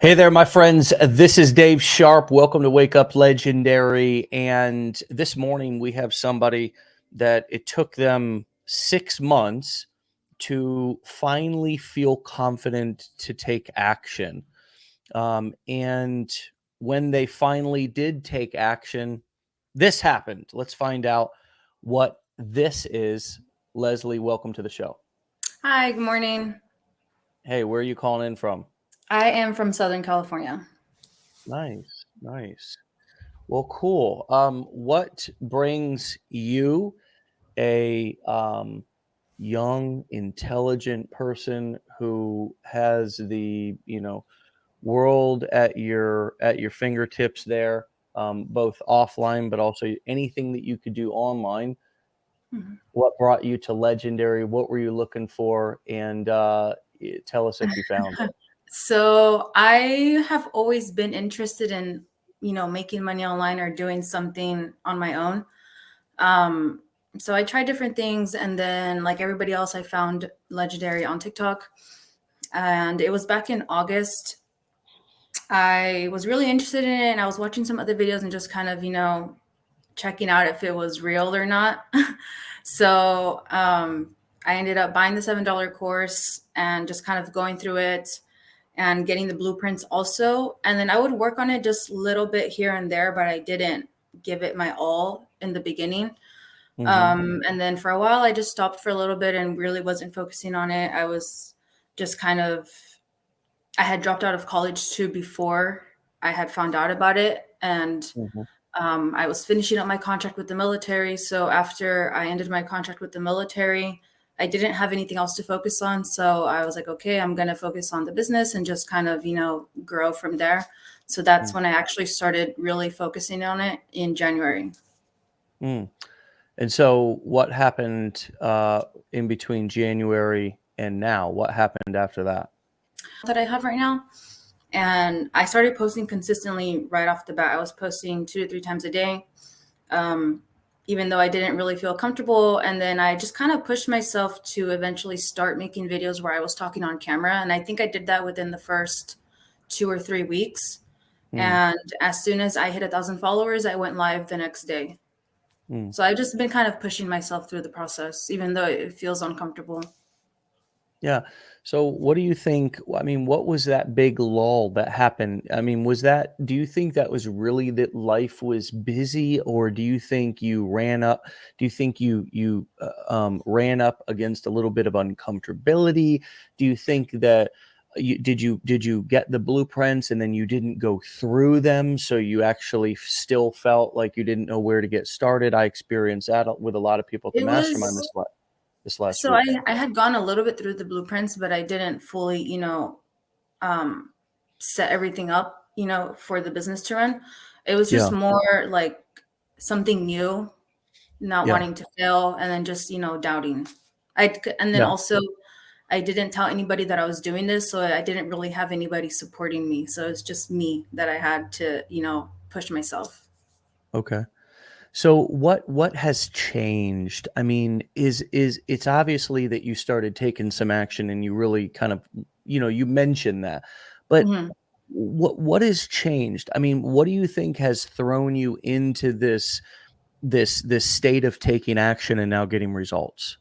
Hey there, my friends. This is Dave Sharpe. Welcome to Wake Up Legendary. And this morning we have somebody that it took them 6 months to finally feel confident to take action. And when they finally did take action, this happened. Let's find out what this is. Leslie, welcome to the show. Hi, good morning. Hey, where are you calling in from? I am from Southern California. Nice, nice. Well, cool. What brings you, a young, intelligent person who has the world at your fingertips there, both offline but also anything that you could do online? Mhm. What brought you to Legendary? What were you looking for? And tell us if you found it. So I have always been interested in, making money online or doing something on my own. Um, so I tried different things, and then, like everybody else, I found Legendary on TikTok, and it was back in August. I was really interested in it, and I was watching some other videos and just kind of, checking out if it was real or not. So I ended up buying the $7 course and just kind of going through it and getting the blueprints also. And then I would work on it just a little bit here and there, but I didn't give it my all in the beginning. Hmm. And then for a while, I just stopped for a little bit and really wasn't focusing on it. I was just kind of, I had dropped out of college too before I had found out about it. And Hmm. I was finishing up my contract with the military. So after I ended my contract with the military, I didn't have anything else to focus on. So I was like, okay, I'm going to focus on the business and just kind of, grow from there. So that's when I actually started really focusing on it in January. Mm. And so, what happened in between January and now? What happened after that? That I have right now. And I started posting consistently right off the bat. I was posting 2 to 3 times a day. Um, Even though I didn't really feel comfortable. And then I just kind of pushed myself to eventually start making videos where I was talking on camera. And I think I did that within the first 2 or 3 weeks. Mm, And as soon as I hit 1,000 followers, I went live the next day. mm. So I've just been kind of pushing myself through the process, even though it feels uncomfortable. Yeah. So, what do you think? I mean, what was that big lull that happened? I mean, do you think that was really that life was busy, or do you think you ran up? Do you think you ran up against a little bit of uncomfortability? Do you think that you get the blueprints and then you didn't go through them, so you actually still felt like you didn't know where to get started? I experienced that with a lot of people at the It mastermind was this last so I, weekend. I had gone a little bit through the blueprints, but I didn't fully, um, set everything up, for the business to run. It was just Yeah. more like something new, not Yeah. wanting to fail, and then just, doubting. And then Yeah. also I didn't tell anybody that I was doing this, so I didn't really have anybody supporting me. So it's just me that I had to, push myself. Okay. So what has changed? I mean, is it's obviously that you started taking some action and you really kind of, you mentioned that. But Mhm. what has changed? I mean, what do you think has thrown you into this state of taking action and now getting results?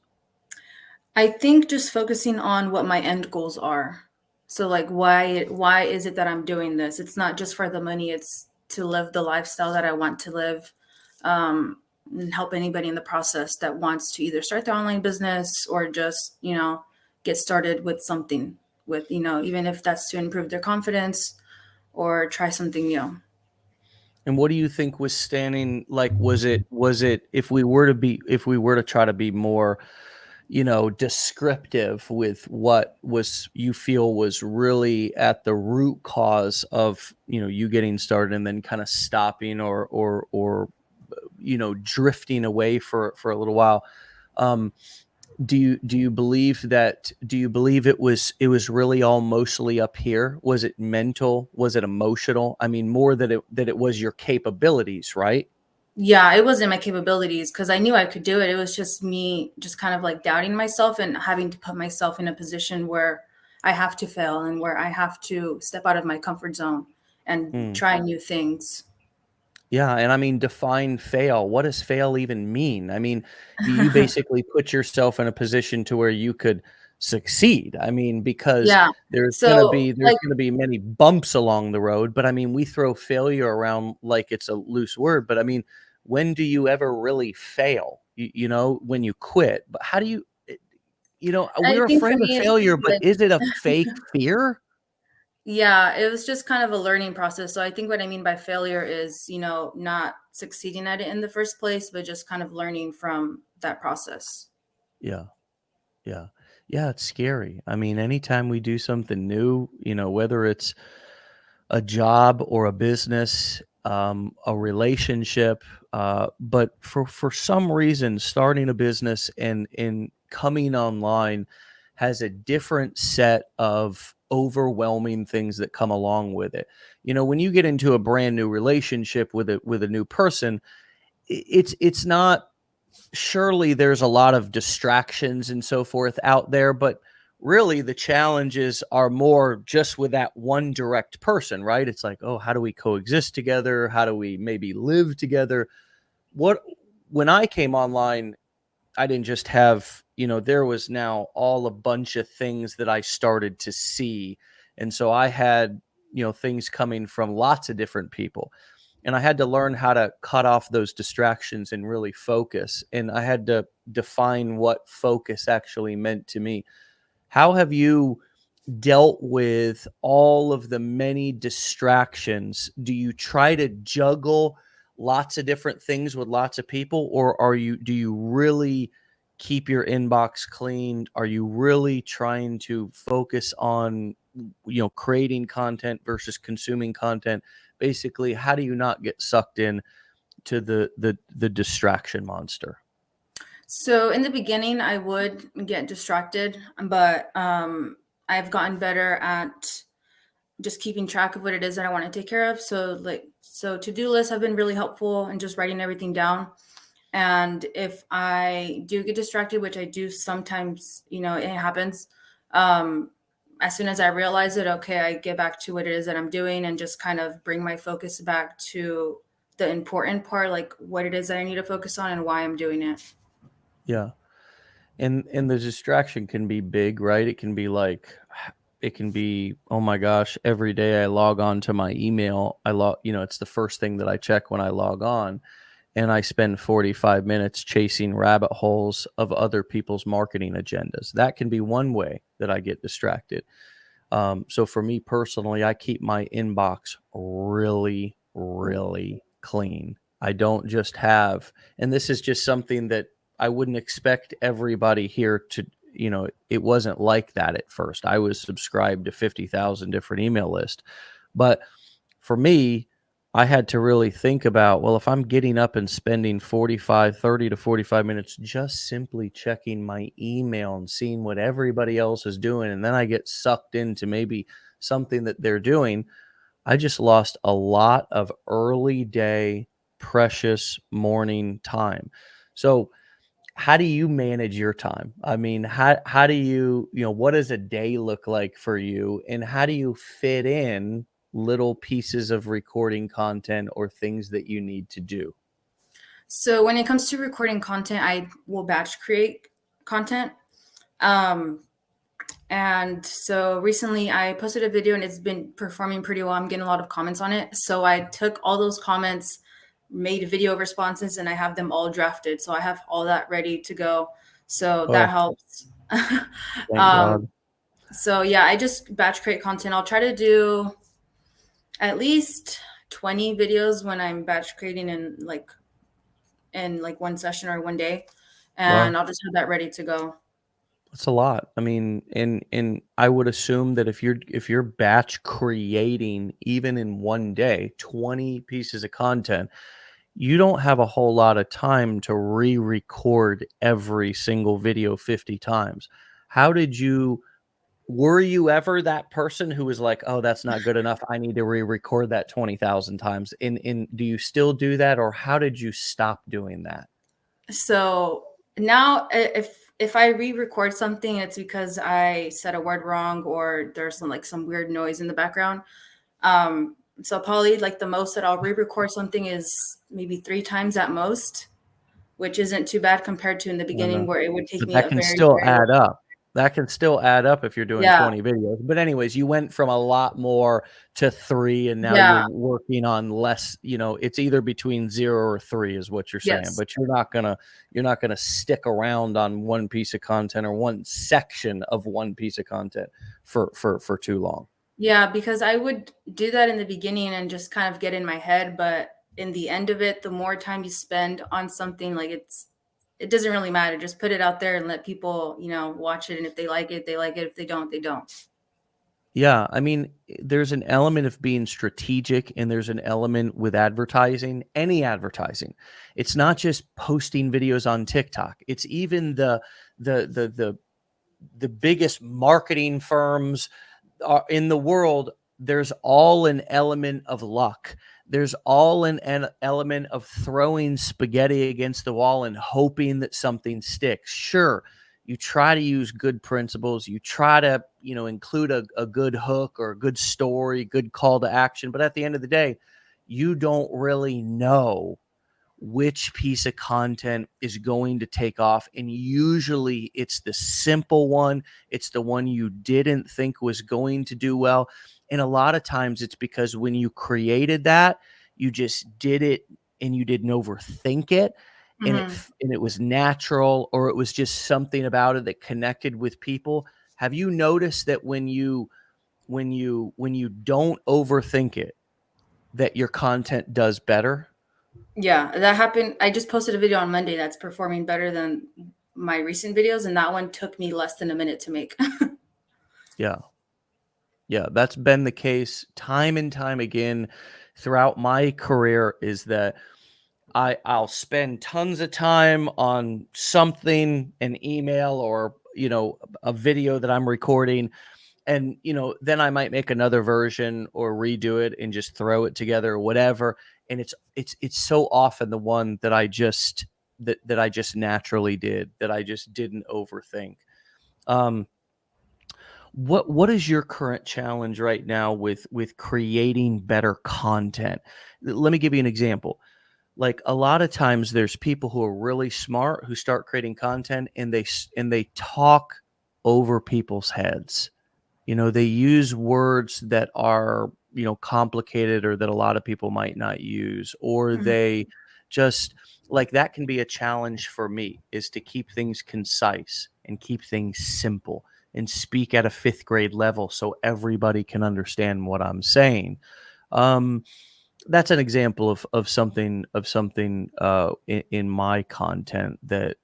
I think just focusing on what my end goals are. So like why is it that I'm doing this? It's not just for the money, it's to live the lifestyle that I want to live. And help anybody in the process that wants to either start their online business or just, get started with something with, even if that's to improve their confidence or try something new. And what do you think was standing like was it if we were to try to be more descriptive with what was you feel was really at the root cause of, you getting started and then kind of stopping or drifting away for a little while. Um, do you believe it was really all mostly up here? Was it mental? Was it emotional? I mean, more that it was your capabilities, right? Yeah, it wasn't my capabilities because I knew I could do it. It was just me just kind of like doubting myself and having to put myself in a position where I have to fail and where I have to step out of my comfort zone and Mm. try new things. Yeah, and I mean, define fail. What does fail even mean? I mean, you basically put yourself in a position to where you could succeed. I mean, because Yeah. So, there's like, gonna be many bumps along the road, but I mean, we throw failure around like it's a loose word, but I mean, when do you ever really fail? You know, when you quit. But how do you I we're think for afraid of me, failure, but like, is it a fake fear? yeah, it was just kind of a learning process. So I think what I mean by failure is, not succeeding at it in the first place, but just kind of learning from that process. Yeah. Yeah. Yeah, it's scary. I mean, anytime we do something new, whether it's a job or a business, a relationship, but for some reason, starting a business and coming online has a different set of overwhelming things that come along with it. When you get into a brand new relationship with a new person, it's not, surely there's a lot of distractions and so forth out there, but really the challenges are more just with that one direct person, right? It's like, oh, how do we coexist together? How do we maybe live together? What When I came online, I didn't just have, there was now all a bunch of things that I started to see. And so I had, things coming from lots of different people. And I had to learn how to cut off those distractions and really focus. And I had to define what focus actually meant to me. How have you dealt with all of the many distractions? Do you try to juggle lots of different things with lots of people, or do you really keep your inbox clean? Are you really trying to focus on, creating content versus consuming content? Basically, how do you not get sucked in to the distraction monster? So in the beginning, I would get distracted, but I've gotten better at just keeping track of what it is that I want to take care of. So to-do lists have been really helpful and just writing everything down. And if I do get distracted, which I do sometimes, it happens. Um, as soon as I realize it, okay, I get back to what it is that I'm doing and just kind of bring my focus back to the important part, like what it is that I need to focus on and why I'm doing it. Yeah. And the distraction can be big, right? It can be like, it can be, oh my gosh, every day I log on to my email, it's the first thing that I check when I log on, and I spend 45 minutes chasing rabbit holes of other people's marketing agendas. That can be one way that I get distracted. So for me personally, I keep my inbox really, really clean. I don't just have, and this is just something that I wouldn't expect everybody here to, it wasn't like that at first. I was subscribed to 50,000 different email lists. But for me, I had to really think about, well, if I'm getting up and spending 30 to 45 minutes just simply checking my email and seeing what everybody else is doing, and then I get sucked into maybe something that they're doing, I just lost a lot of early day, precious morning time. So, how do you manage your time? I mean, how do you, what does a day look like for you, and how do you fit in little pieces of recording content or things that you need to do? So when it comes to recording content, I will batch create content. Um, and so recently I posted a video and it's been performing pretty well. I'm getting a lot of comments on it. So I took all those comments, made video responses, and I have them all drafted. So I have all that ready to go. So that Oh, helps. thank um, God. so yeah, I just batch create content. I'll try to do at least 20 videos when I'm batch creating in like one session or one day, and Wow. I'll just have that ready to go. That's a lot. I mean, and I would assume that if you're batch creating even in one day, 20 pieces of content, you don't have a whole lot of time to re-record every single video 50 times. How did you Were you ever that person who was like, "Oh, that's not good enough. I need to re-record that 20,000 times." And do you still do that, or how did you stop doing that? So now, if if I re-record something, it's because I said a word wrong or there's some weird noise in the background. So probably like the most that I'll re-record something is maybe 3 times at most, which isn't too bad compared to in the I don't beginning know. where it would take But me that a can very, still very long. add up. That can still add up if you're doing Yeah, 20 videos. But anyways, you went from a lot more to 3 and now you're yeah, working on less, it's either between 0 or 3 is what you're saying. yes. But you're not gonna stick around on one piece of content or one section of one piece of content for too long. Yeah, because I would do that in the beginning and just kind of get in my head, but in the end of it, the more time you spend on something, like it doesn't really matter. Just put it out there and let people, watch it. And if they like it, they like it. If they don't, they don't. Yeah, I mean, there's an element of being strategic and there's an element with advertising, any advertising. It's not just posting videos on TikTok. It's even the the biggest marketing firms in the world. There's all an element of luck. There's all an element of throwing spaghetti against the wall and hoping that something sticks. Sure, you try to use good principles. You try to, include a good hook or a good story, good call to action. But at the end of the day, you don't really know which piece of content is going to take off. And usually it's the simple one, it's the one you didn't think was going to do well. And a lot of times it's because when you created that, you just did it and you didn't overthink it. And Hmm. it was natural, or it was just something about it that connected with people. Have you noticed that when you don't overthink it, that your content does better? Yeah, that happened. I just posted a video on Monday that's performing better than my recent videos, and that one took me less than a minute to make. Yeah. Yeah, that's been the case time and time again throughout my career, is that I'll spend tons of time on something, an email or, a video that I'm recording, and, then I might make another version or redo it and just throw it together or whatever, and it's so often the one that I just naturally did, that I just didn't overthink. Um what is your current challenge right now with creating better content? Let me give you an example. Like, a lot of times there's people who are really smart who start creating content and they talk over people's heads. They use words that are, complicated, or that a lot of people might not use, or Mhm. they just, like, that can be a challenge for me, is to keep things concise and keep things simple and speak at a fifth grade level so everybody can understand what I'm saying. Um, that's an example of something in my content that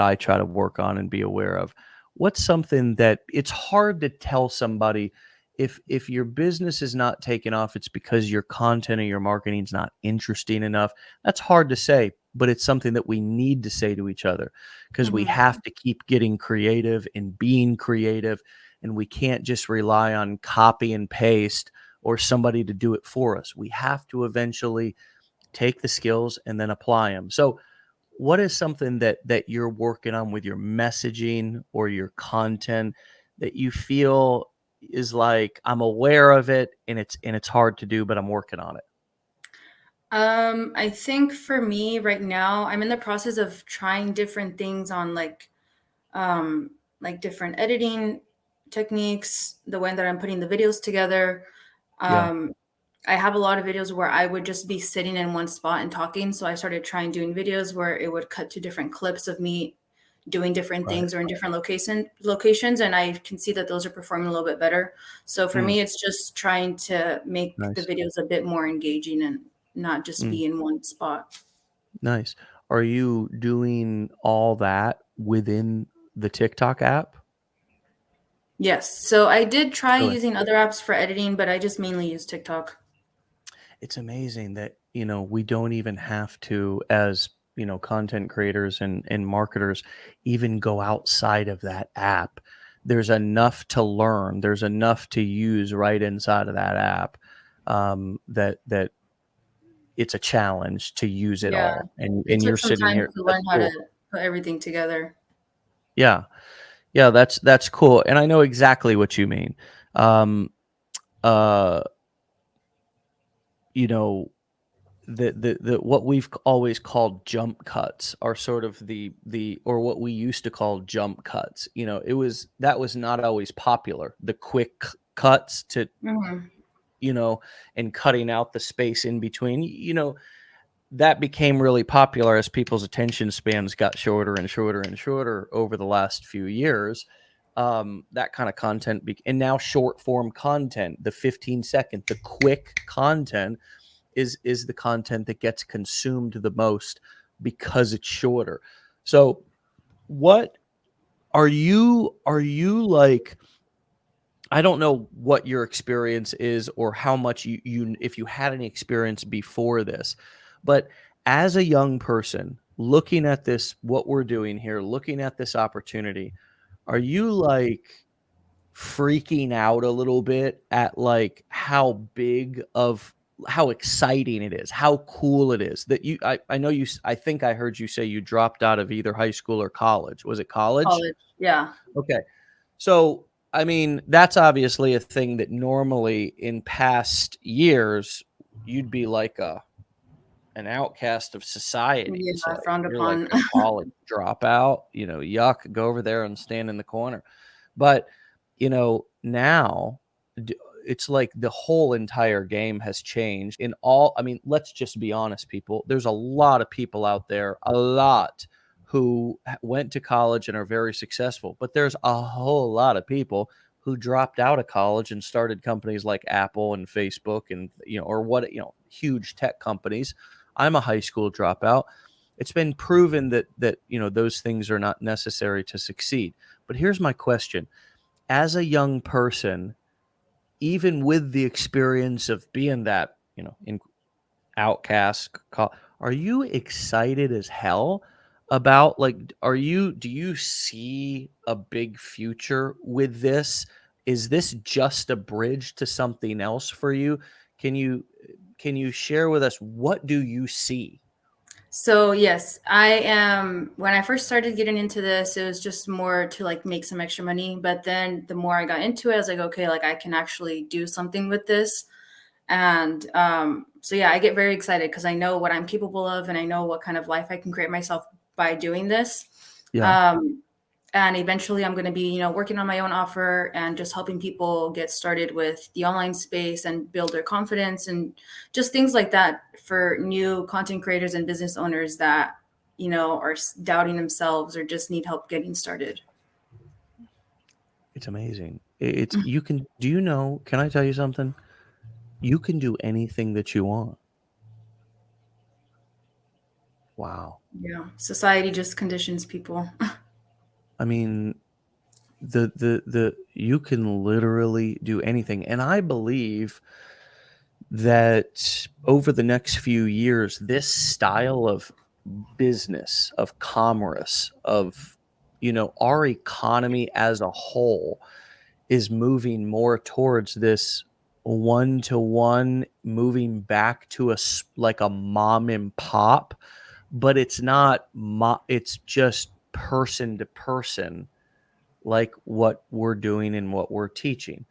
I try to work on and be aware of. What's something that it's hard to tell somebody, if your business is not taking off, it's because your content or your marketing is not interesting enough. That's hard to say, but it's something that we need to say to each other, because we Mhm. have to keep getting creative and being creative, and we can't just rely on copy and paste or somebody to do it for us. We have to eventually take the skills and then apply them. So, what is something that you're working on with your messaging or your content that you feel is like, I'm aware of it and it's hard to do, but I'm working on it? I think for me right now, I'm in the process of trying different things on um different editing techniques, the way that I'm putting the videos together. Yeah, Um, I have a lot of videos where I would just be sitting in one spot and talking. So I started trying doing videos where it would cut to different clips of me doing different right. things or in different locations, and I can see that those are performing a little bit better. So for Mm, me, it's just trying to make the nice. videos a bit more engaging and not just Mm, be in one spot. nice. Are you doing all that within the TikTok app? Yes. So I did try Really? using other apps for editing, but I just mainly use TikTok. It's amazing that, we don't even have to, as, content creators and marketers, even go outside of that app. There's enough to learn. There's enough to use right inside of that app, that it's a challenge to use it Yeah. all. And It and took you're some sitting time here. to That's learn how to cool. put everything together. Yeah. Yeah, that's cool, and I know exactly what you mean. Um, uh, you know, the what we've always called jump cuts are sort of the or what we used to call jump cuts. It was that was not always popular. The quick cuts to, Mhm. you know, and cutting out the space in between. That became really popular as people's attention spans got shorter and shorter and shorter over the last few years. That kind of content, and now short form content, the 15-second, the quick content is the content that gets consumed the most because it's shorter. So, what are you like? I don't know what your experience is or how much you if you had any experience before this, but as a young person looking at this, what we're doing here, looking at this opportunity, are you like freaking out a little bit at like how exciting it is, how cool it is that I know I think I heard you say you dropped out of either high school or college. Was it college? College, yeah. Okay. So, I mean, that's obviously a thing that normally in past years you'd be like an outcast of society. It's Yeah, like frowned you're like upon. a college dropout, yuck, go over there and stand in the corner. But, now d- it's like the whole entire game has changed in all. I mean, let's just be honest, people. There's a lot of people out there, a lot who went to college and are very successful, but there's a whole lot of people who dropped out of college and started companies like Apple and Facebook and, or huge tech companies. I'm a high school dropout. It's been proven that those things are not necessary to succeed. But here's my question. As a young person, even with the experience of being that, in outcast, are you excited as hell about like do you see a big future with this? Is this just a bridge to something else for you? Can you can you share with us what do you see? So yes, I am. When I first started getting into this, it was just more to like make some extra money. But then the more I got into it, I was like, okay, like I can actually do something with this. And so yeah, I get very excited because I know what I'm capable of, and I know what kind of life I can create myself by doing this. Yeah. Um, and eventually I'm going to be, working on my own offer and just helping people get started with the online space and build their confidence and just things like that for new content creators and business owners that, are doubting themselves or just need help getting started. It's amazing. It's you can do you know, can I tell you something? You can do anything that you want. Wow. Yeah, society just conditions people. I mean, the you can literally do anything. And I believe that over the next few years, this style of business, of commerce, of our economy as a whole is moving more towards this one to one, moving back to like a mom and pop, but it's not it's just person to person, like what we're doing and what we're teaching,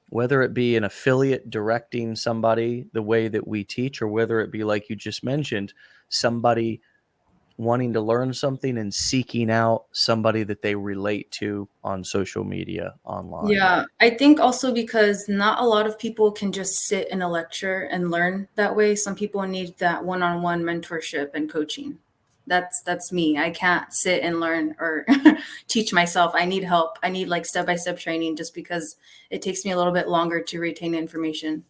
whether it be an affiliate directing somebody the way that we teach, or whether it be like you just mentioned, somebody wanting to learn something and seeking out somebody that they relate to on social media online. Yeah, I think also because not a lot of people can just sit in a lecture and learn that way. Some people need that one-on-one mentorship and coaching. That's me. I can't sit and learn or teach myself. I need help. I need like step-by-step training just because it takes me a little bit longer to retain information.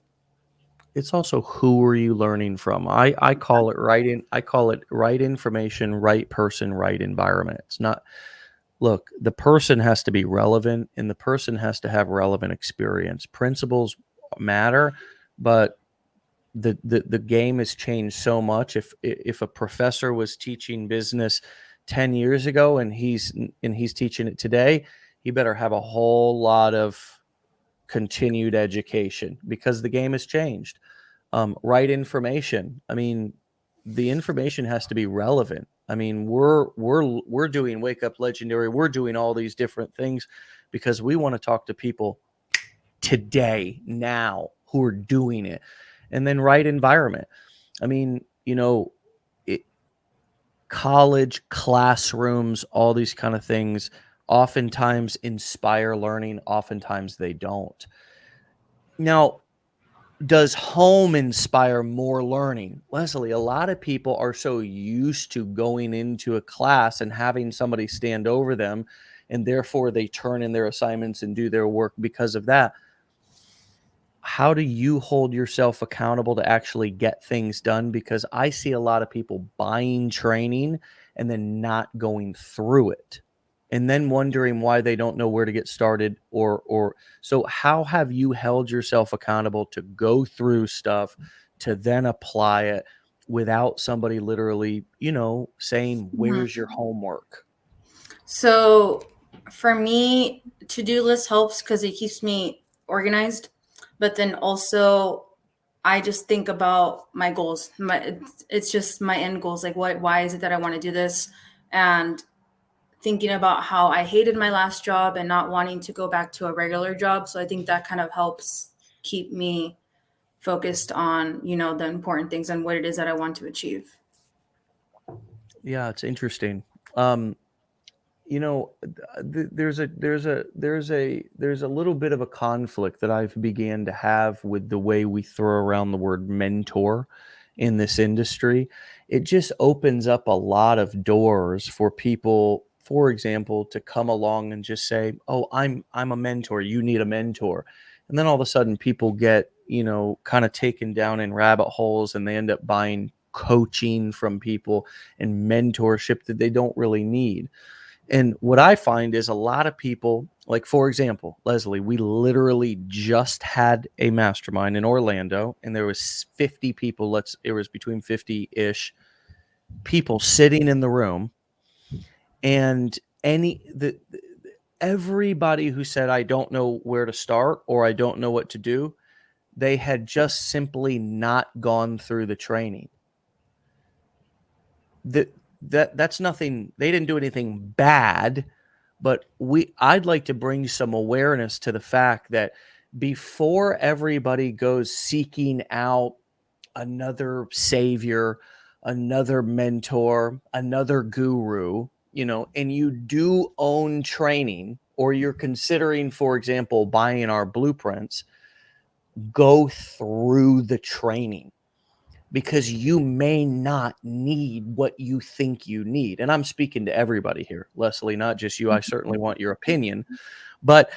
It's also who are you learning from? I call it I call it right information, right person, right environment. It's not look, the person has to be relevant and the person has to have relevant experience. Principles matter, but the game has changed so much. If a professor was teaching business 10 years ago and he's teaching it today, he better have a whole lot of continued education because the game has changed. Right information. I mean, the information has to be relevant. I mean, we're doing Wake Up Legendary. We're doing all these different things because we want to talk to people today, now, who are doing it. And then right environment. I mean, it, college classrooms, all these kind of things oftentimes inspire learning, oftentimes they don't. Now, does home inspire more learning? Leslie, a lot of people are so used to going into a class and having somebody stand over them, and therefore they turn in their assignments and do their work because of that. How do you hold yourself accountable to actually get things done? Because I see a lot of people buying training and then not going through it, and then wondering why they don't know where to get started, or so how have you held yourself accountable to go through stuff to then apply it without somebody literally, saying, Mhm. "Where's your homework?" So for me, to-do list helps because it keeps me organized. But then also I just think about my goals. It's just my end goals. Like why is it that I want to do this? And thinking about how I hated my last job and not wanting to go back to a regular job. So I think that kind of helps keep me focused on, the important things and what it is that I want to achieve. Yeah, it's interesting. Um, there's a little bit of a conflict that I've began to have with the way we throw around the word mentor in this industry. It just opens up a lot of doors for people, for example, to come along and just say, "Oh, I'm a mentor. You need a mentor." And then all of a sudden people get, kind of taken down in rabbit holes, and they end up buying coaching from people and mentorship that they don't really need. And what I find is a lot of people, like, for example, Leslie, we literally just had a mastermind in Orlando, and there was 50 people. It was between 50-ish people sitting in the room, and everybody who said, "I don't know where to start," or "I don't know what to do," they had just simply not gone through the training. That's nothing. They didn't do anything bad, but I'd like to bring some awareness to the fact that before everybody goes seeking out another savior, another mentor, another guru, and you do own training, or you're considering, for example, buying our blueprints, go through the training, because you may not need what you think you need. And I'm speaking to everybody here, Leslie, not just you. I certainly want your opinion, but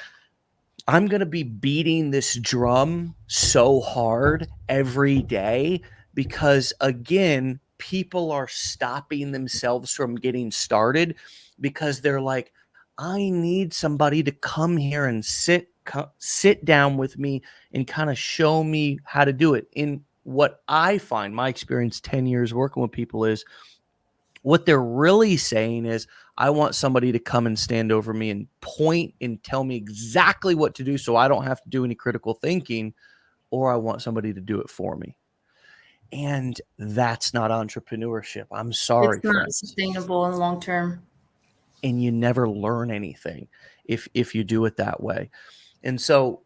I'm going to be beating this drum so hard every day because, again, people are stopping themselves from getting started because they're like, "I need somebody to come here and sit down with me and kind of show me how to do it." In what I find, my experience, 10 years working with people, is what they're really saying is, "I want somebody to come and stand over me and point and tell me exactly what to do so I don't have to do any critical thinking, or I want somebody to do it for me." And that's not entrepreneurship. I'm It's sorry, not friends. sustainable in the long term. And you never learn anything if you do it that way. And so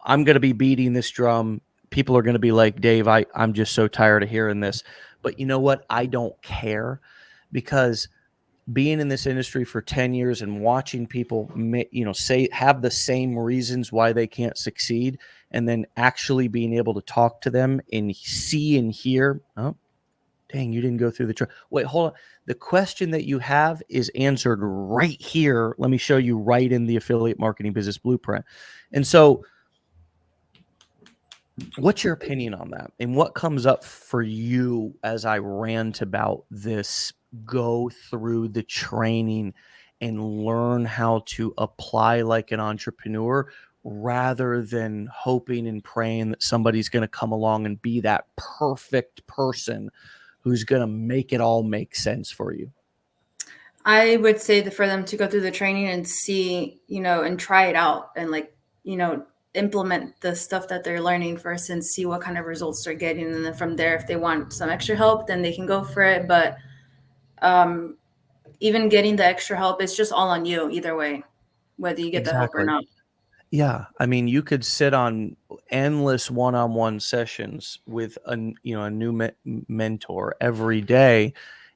I'm going to be beating this drum. People are going to be like, "Dave, I'm just so tired of hearing this." But you know what? I don't care, because being in this industry for 10 years and watching people, say, have the same reasons why they can't succeed, and then actually being able to talk to them and see and hear, "Oh, dang, you didn't go through wait, hold on. The question that you have is answered right here. Let me show you right in the affiliate marketing business blueprint." And so, what's your opinion on that? And what comes up for you as I rant about this? Go through the training and learn how to apply like an entrepreneur, rather than hoping and praying that somebody's going to come along and be that perfect person who's going to make it all make sense for you. I would say that for them to go through the training and see, and try it out and implement the stuff that they're learning first and see what kind of results they're getting. And then from there, if they want some extra help, then they can go for it. But Um, Even getting the extra help, it's just all on you either way, whether you get the help or Exactly. not. Yeah, I mean, you could sit on endless one-on-one sessions with a new mentor every day,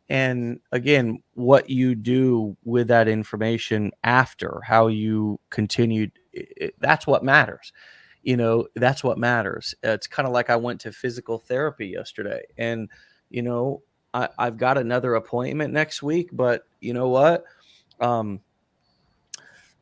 and again, what you do with that information after, how you continued, that's what matters. That's what matters. It's kind of like I went to physical therapy yesterday, and you know, I've got another appointment next week, but you know what? Um,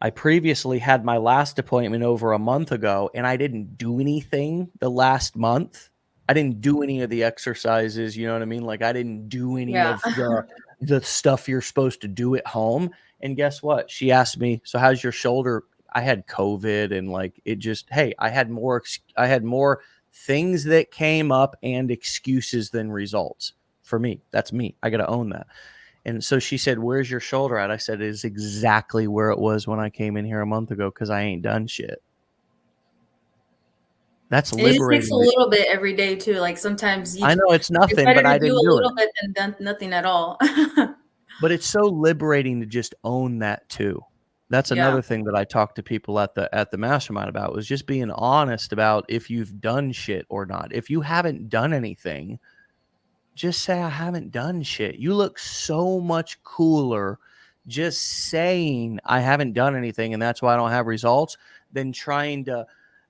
I previously had my last appointment over a month ago, and I didn't do anything the last month. I didn't do any of the exercises, you know what I mean? Like, I didn't do any Yeah. of the stuff you're supposed to do at home, and guess what? She asked me, "So how's your shoulder?" I had COVID, and, like, it just hey, I had more things that came up and excuses than results for me. That's me. I gotta own that. And so she said, "Where's your shoulder at?" I said, "It is exactly where it was when I came in here a month ago because I ain't done shit." That's And it just takes a liberating. little bit every day too. Like sometimes I know it's it's nothing, better but to I do didn't a do it. little bit than nothing at all. But it's so liberating to just own that too. That's Yeah. another thing that I talk to people at the mastermind about, was just being honest about if you've done shit or not. If you haven't done anything, just say, "I haven't done shit." You look so much cooler just saying, "I haven't done anything and that's why I don't have results," than trying to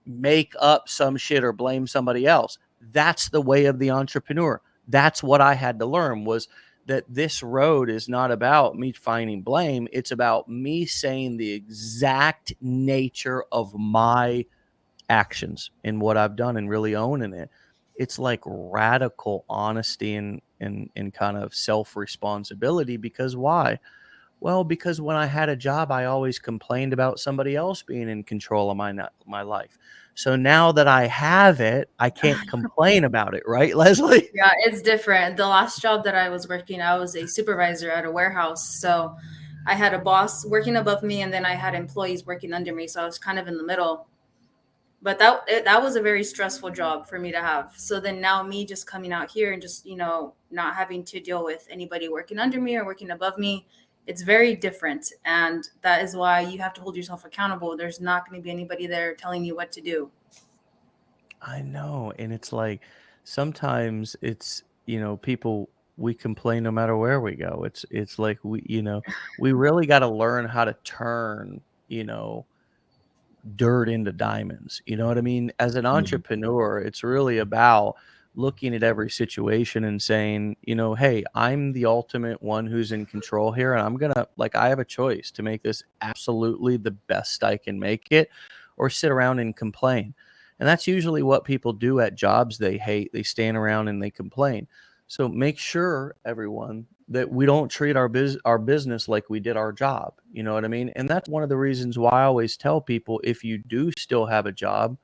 make up some shit or blame somebody else. That's the way of the entrepreneur. That's what I had to learn, was that this road is not about me finding blame. It's about me saying the exact nature of my actions and what I've done and really owning it. It's like radical honesty and kind of self-responsibility, because why? Well, because when I had a job, I always complained about somebody else being in control of my life. So now that I have it, I can't complain about it, right, Leslie? Yeah, it's different. The last job that I was working, I was a supervisor at a warehouse. So I had a boss working above me and then I had employees working under me. So I was kind of in the middle. But that was a very stressful job for me to have. So then now me just coming out here and just, not having to deal with anybody working under me or working above me, it's very different. And that is why you have to hold yourself accountable. There's not going to be anybody there telling you what to do. I know, and it's like sometimes people, we complain no matter where we go. It's like we really got to learn how to turn, you know, dirt into diamonds. You know what I mean? As an Mhm. entrepreneur, it's really about looking at every situation and saying, "Hey, I'm the ultimate one who's in control here. And I'm going to, like, I have a choice to make this absolutely the best I can make it, or sit around and complain." And that's usually what people do at jobs they hate. They stand around and they complain. So make sure, everyone, that we don't treat our business like we did our job. You know what I mean? And that's one of the reasons why I always tell people, if you do still have a job,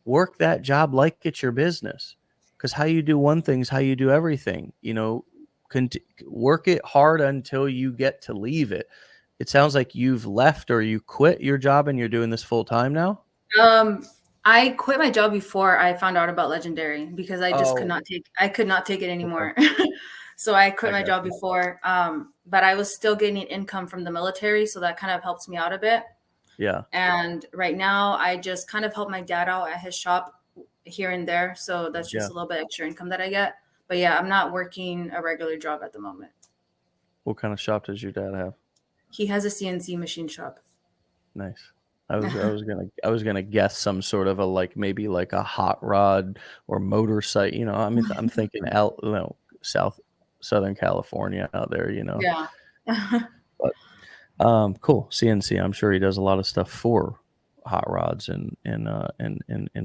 work that job like it's your business. Because how you do one thing is how you do everything. Cont- Work it hard until you get to leave it. It sounds like you've left or you quit your job and you're doing this full time now. Um, I quit my job before I found out about Legendary because I just Oh, I could not take it okay. anymore. So I quit I my got job you. before. But I was still getting income from the military, so that kind of helps me out a bit. Yeah. And right now I just kind of help my dad out at his shop here and there. So that's just Yeah. a little bit extra income that I get. But yeah, I'm not working a regular job at the moment. What kind of shop does your dad have? He has a CNC machine shop. Nice. I was gonna guess some sort of a, like, maybe like a hot rod or motorcycle. I'm thinking out, South Southern California out there. Yeah. But cool. CNC. I'm sure he does a lot of stuff for hot rods and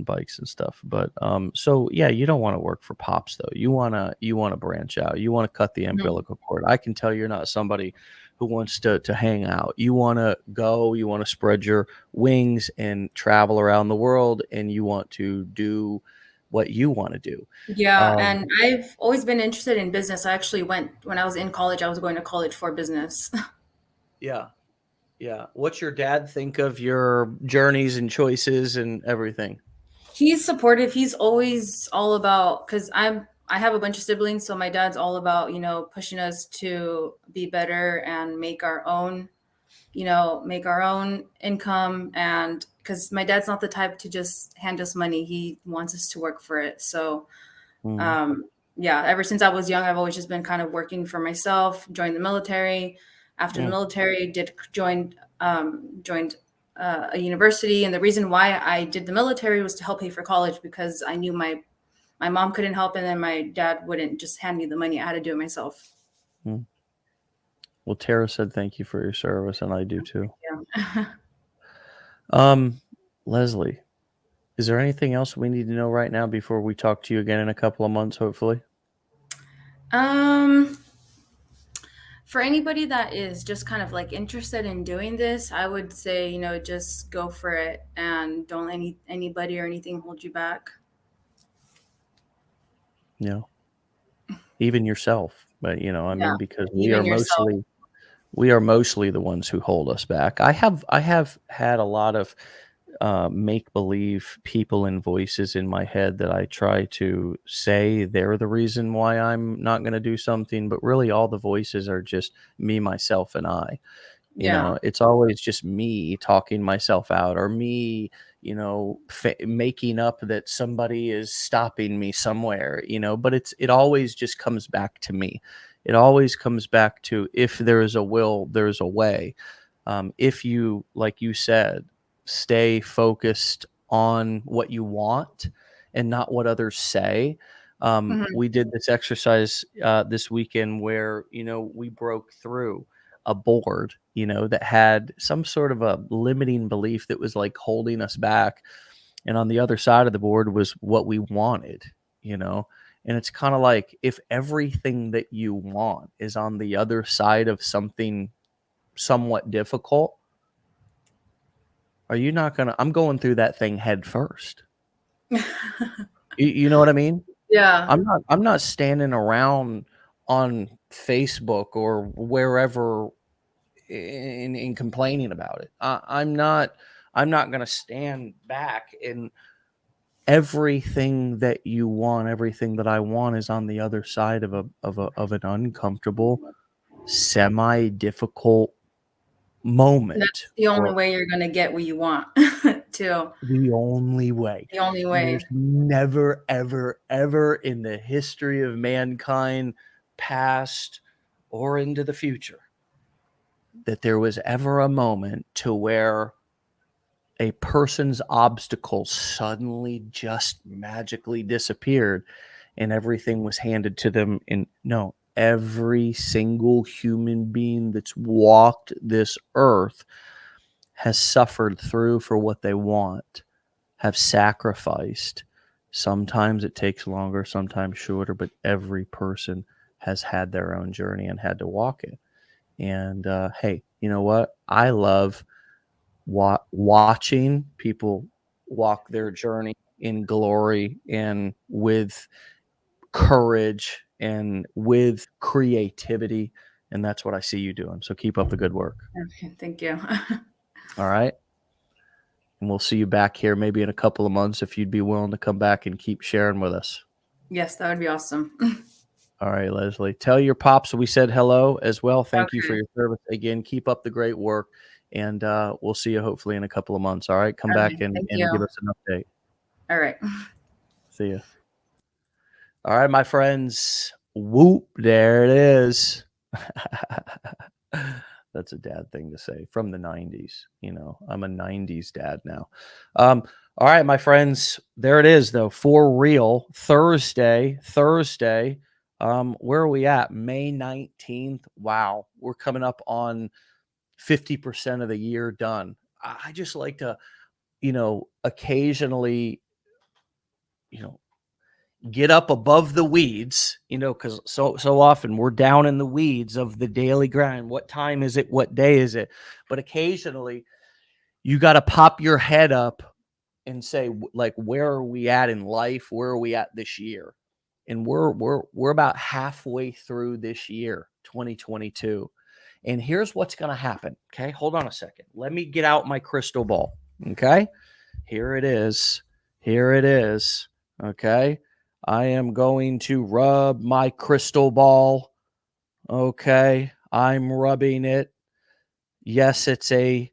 bikes and stuff. But so yeah, you don't want to work for pops though. You wanna branch out. You want to cut the Mhm. umbilical cord. I can tell you're not somebody who wants to hang out. You want to go. You want to spread your wings and travel around the world, and you want to do what you want to do. Yeah, Um, and I've always been interested in business. I actually went when I was in college, I was going to college for business. yeah, yeah. What's your dad think of your journeys and choices and everything? He's supportive. He's always all about because I'm I have a bunch of siblings, so my dad's all about, pushing us to be better and make our own income. And because my dad's not the type to just hand us money, he wants us to work for it. So, Mm, um, yeah, ever since I was young, I've always just been kind of working for myself, joined the military. After the mm, military, joined a university. And the reason why I did the military was to help pay for college because I knew my mom couldn't help, and then my dad wouldn't just hand me the money. I had to do it myself. mm. Well, Tara said thank you for your service, and I do too. Yeah. Um, Leslie, is there anything else we need to know right now before we talk to you again in a couple of months, hopefully? um, for anybody that is just kind of like interested in doing this, I would say, just go for it and don't anybody or anything hold you back. Yeah, even yourself. But I Yeah, mean, because even yourself. we are mostly the ones who hold us back. I have had a lot of make believe people and voices in my head that I try to say they're the reason why I'm not going to do something, but really all the voices are just me, myself, and I. Yeah. It's always just me talking myself out, or me, making up that somebody is stopping me somewhere, but it always just comes back to me. It always comes back to, if there is a will, there's a way. If you, like you said, stay focused on what you want and not what others say. Mhm. We did this exercise this weekend where, we broke through a board, that had some sort of a limiting belief that was like holding us back. And on the other side of the board was what we wanted, you know? And it's kind of like, if everything that you want is on the other side of something somewhat difficult, are you not going to? I'm going through that thing head first. You know what I mean? Yeah. I'm not standing around on Facebook or wherever in complaining about it. I'm not going to stand back. And everything that you want, everything that I want, is on the other side of an uncomfortable, semi difficult moment. That's the only Or way you're gonna get what you want too. the only way. The only There's way. never, ever, ever in the history of mankind, past or into the future, that there was ever a moment to where a person's obstacle suddenly just magically disappeared and everything was handed to them. And no, every single human being that's walked this earth has suffered through for what they want, have sacrificed. Sometimes it takes longer, sometimes shorter, but every person has had their own journey and had to walk it. And hey, you know what? I love watching people walk their journey in glory and with courage and with creativity. And that's what I see you doing. So keep up the good work. Okay, thank you. All right. And we'll see you back here maybe in a couple of months if you'd be willing to come back and keep sharing with us. Yes, that would be awesome. All right, Leslie. Tell your pops we said hello as well. Thank you for Okay. your service. Again, keep up the great work. And we'll see you hopefully in a couple of months. All right. Come back Okay, and, thank and you. give us an update. All right. See you. All right, my friends. Whoop. There it is. That's a dad thing to say from the 90s. I'm a 90s dad now. All right, my friends. There it is, though. For real. Thursday. Where are we at? May 19th. Wow. We're coming up on 50% of the year done. I just like to, occasionally, you know, get up above the weeds, because so often we're down in the weeds of the daily grind. What time is it? What day is it? But occasionally you got to pop your head up and say, like, where are we at in life? Where are we at this year? And we're about halfway through this year, 2022. And here's what's going to happen. Okay, hold on a second. Let me get out my crystal ball. Okay, here it is. Okay. I am going to rub my crystal ball. Okay, I'm rubbing it. Yes, it's a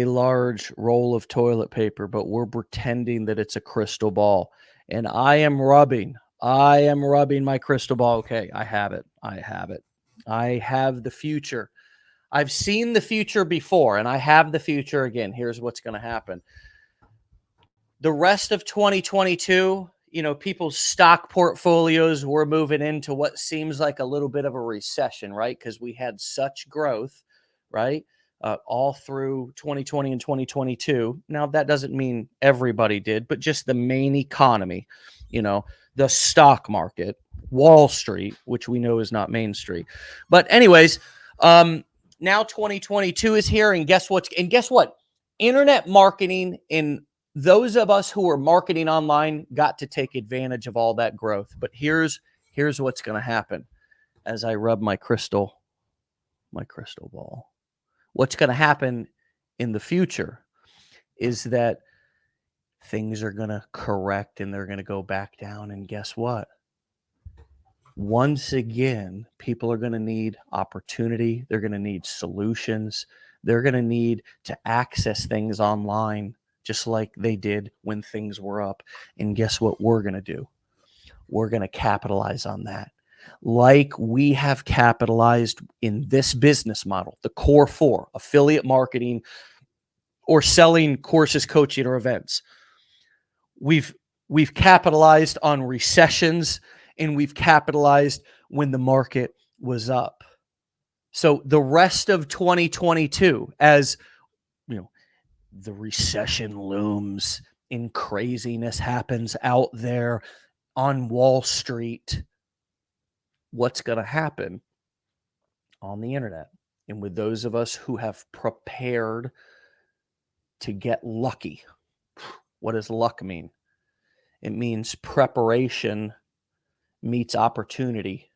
large roll of toilet paper, but we're pretending that it's a crystal ball. And I am rubbing my crystal ball. Okay, I have it. I have it. I have the future. I've seen the future before, and I have the future again. Here's what's going to happen. The rest of 2022, people's stock portfolios were moving into what seems like a little bit of a recession, right? Because we had such growth, right? All through 2020 and 2022. Now, that doesn't mean everybody did, but just the main economy, you know, the stock market, Wall Street, which we know is not Main Street. But, anyways, now 2022 is here, and guess what? Internet marketing and those of us who are marketing online got to take advantage of all that growth. But here's what's going to happen as I rub my crystal ball. What's going to happen in the future is that things are going to correct and they're going to go back down. And guess what? Once again, people are going to need opportunity. They're going to need solutions. They're going to need to access things online just like they did when things were up. And guess what we're going to do? We're going to capitalize on that. Like we have capitalized in this business model, the core four, affiliate marketing or selling courses, coaching, or events. We've capitalized on recessions and we've capitalized when the market was up. So the rest of 2022, as the recession looms and craziness happens out there on Wall Street, what's going to happen on the internet? And with those of us who have prepared to get lucky, what does luck mean? It means preparation meets opportunity.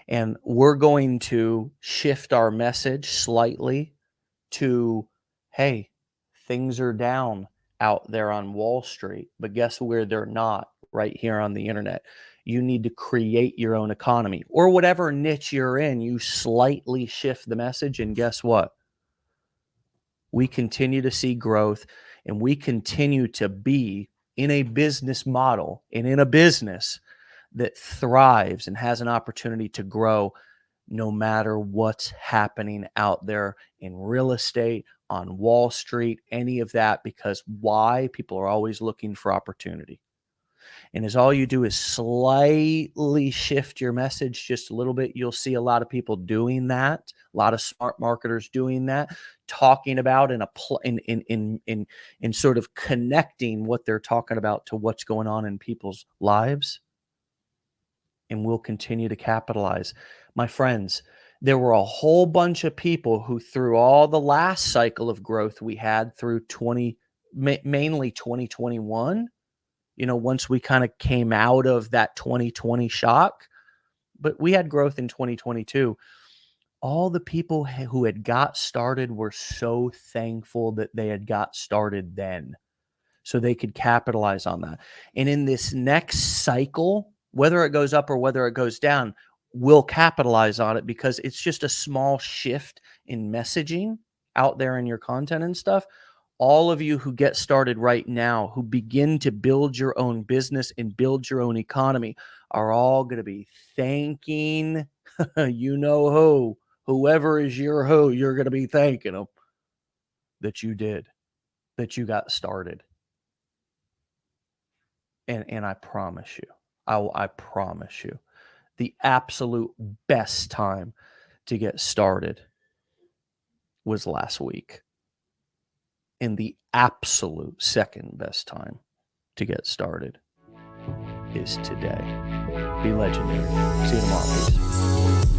And we're going to shift our message slightly to, hey, things are down out there on Wall Street, but guess where they're not? Right here on the internet. You need to create your own economy or whatever niche you're in. You slightly shift the message, and guess what? We continue to see growth, and we continue to be in a business model and in a business that thrives and has an opportunity to grow no matter what's happening out there in real estate, on Wall Street, any of that. Because why? People are always looking for opportunity. And as all you do is slightly shift your message just a little bit, you'll see a lot of people doing that, a lot of smart marketers doing that, talking about in sort of connecting what they're talking about to what's going on in people's lives. And we'll continue to capitalize. My friends, there were a whole bunch of people who, through all the last cycle of growth we had through mainly 2021, once we kind of came out of that 2020 shock, but we had growth in 2022. All the people who had got started were so thankful that they had got started then, so they could capitalize on that. And in this next cycle, whether it goes up or whether it goes down, we'll capitalize on it because it's just a small shift in messaging out there in your content and stuff. All of you who get started right now, who begin to build your own business and build your own economy, are all going to be thanking, whoever is your who, you're going to be thanking them that you did, that you got started. And I promise you, I promise you, the absolute best time to get started was last week. And the absolute second best time to get started is today. Be legendary. See you tomorrow. Peace.